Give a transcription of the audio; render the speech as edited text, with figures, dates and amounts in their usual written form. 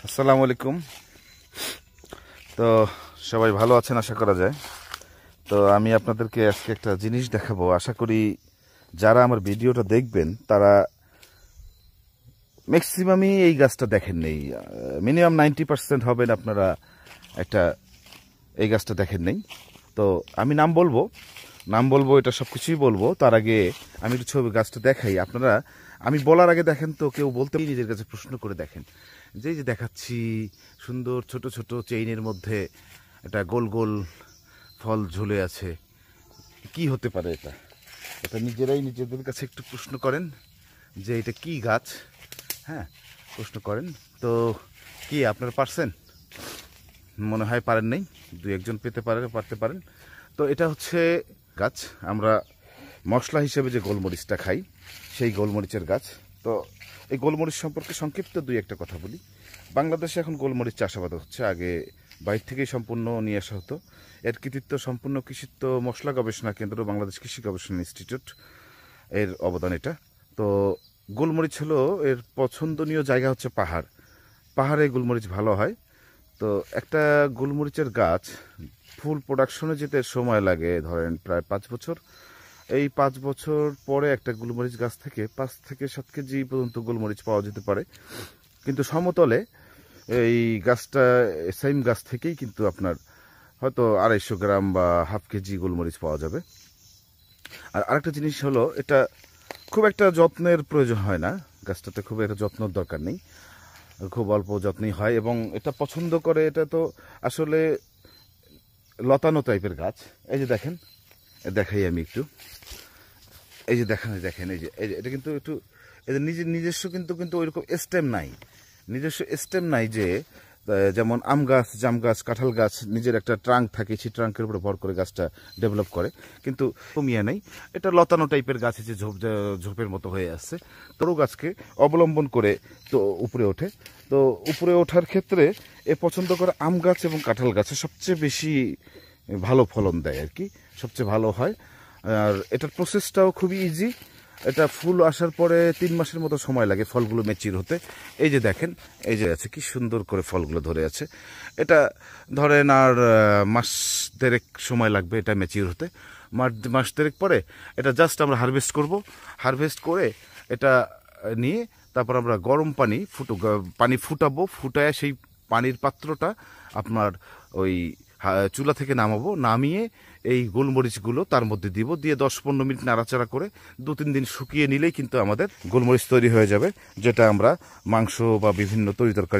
আসসালামু আলাইকুম। তো সবাই ভালো আছেন আশা করা যায়। তো আমি আপনাদেরকে আজকে একটা জিনিস দেখাবো। আশা করি যারা আমার ভিডিওটা দেখবেন তারা ম্যাক্সিমামই এই গাছটা দেখেন নেই। মিনিমাম 90% হবেন আপনারা একটা এই গাছটা দেখেন নেই। তো আমি নাম বলবো, এটা সব কিছুই বলবো। তার আগে আমি একটু ছবি গাছটা দেখাই। আপনারা আমি বলার আগে দেখেন তো কেউ বলতে নিজের কাছে প্রশ্ন করে দেখেন যে যে দেখাচ্ছি সুন্দর ছোট ছোট চেইনের মধ্যে এটা গোল গোল ফল ঝুলে আছে, কি হতে পারে এটা? এটা নিজেরাই নিজেদের কাছে একটু প্রশ্ন করেন যে এটা কি গাছ। হ্যাঁ, প্রশ্ন করেন তো। কি আপনারা পারছেন? মনে হয় পারেন নাই, দুই একজন পারতে পারেন। তো এটা হচ্ছে গাছ, আমরা মশলা হিসেবে যে গোলমরিচটা খাই সেই গোলমরিচের গাছ। তো এই গোলমরিচ সম্পর্কে সংক্ষিপ্ত দুই একটা কথা বলি। বাংলাদেশে এখন গোলমরিচ চাষাবাদ হচ্ছে, আগে বাইরে থেকেই সম্পূর্ণ নিয়ে আসা হতো। এর কৃতিত্ব সম্পূর্ণ কৃষিত্ব মশলা গবেষণা কেন্দ্র, বাংলাদেশ কৃষি গবেষণা ইনস্টিটিউট এর অবদান এটা। তো গোলমরিচ হলো এর পছন্দনীয় জায়গা হচ্ছে পাহাড়ে গোলমরিচ ভালো হয়। তো একটা গোলমরিচের গাছ ফুল প্রোডাকশনে যেতে সময় লাগে ধরেন প্রায় 5 বছর। এই 5 বছর পরে একটা গোলমরিচ গাছ থেকে 5 থেকে 7 কেজি পর্যন্ত গোলমরিচ পাওয়া যেতে পারে। কিন্তু সমতলে এই গাছটা সেম গাছ থেকেই কিন্তু আপনার হয়তো 250 গ্রাম বা হাফ কেজি গোলমরিচ পাওয়া যাবে। আর আরেকটা জিনিস হলো, এটা খুব একটা যত্নের প্রয়োজন হয় না, গাছটাতে খুব একটা যত্নের দরকার নেই, খুব অল্প যত্নই হয় এবং এটা পছন্দ করে। এটা তো আসলে লতানো টাইপের গাছ। এই যে দেখেন, দেখাই আমি একটু। এই যে দেখেন এই যে এটা কিন্তু একটু এদের নিজস্ব কিন্তু কিন্তু ওইরকম স্টেম নাই যে যেমন আম গাছ, জাম গাছ, কাঁঠাল গাছ নিজের একটা ট্রাঙ্ক থাকে, সেই ট্রাঙ্কের উপরে ভর করে গাছটা ডেভেলপ করে, কিন্তু কমিয়ে নেই। এটা লতানো টাইপের গাছ, যে ঝোপের মতো হয়ে আসছে। তরু গাছকে অবলম্বন করে তো উপরে ওঠে। তো উপরে ওঠার ক্ষেত্রে এ পছন্দ করে আম গাছ এবং কাঁঠাল গাছে সবচেয়ে বেশি ভালো ফলন দেয় আর কি, সবচেয়ে ভালো হয়। আর এটার প্রসেসটাও খুবই ইজি। এটা ফুল আসার পরে 3 মাসের মতো সময় লাগে ফলগুলো ম্যাচিউর হতে। এই যে দেখেন, এই যে আছে কি সুন্দর করে ফলগুলো ধরে আছে। এটা ধরেন আর মাস দেড়েক সময় লাগবে এটা ম্যাচিউর হতে। মাস দেড়েক পরে এটা জাস্ট আমরা হারভেস্ট করে এটা নিয়ে তারপর আমরা গরম পানি ফুটাবো। ফুটায় সেই পানির পাত্রটা আপনার ওই চুলা থেকে নামিয়ে এই গোলমরিচগুলো তার মধ্যে দিয়ে 10-15 মিনিট নাড়াচাড়া করে 2-3 দিন শুকিয়ে নিলেই কিন্তু আমাদের গোলমরিচ তৈরি হয়ে যাবে, যেটা আমরা মাংস বা বিভিন্ন তরি তরকারি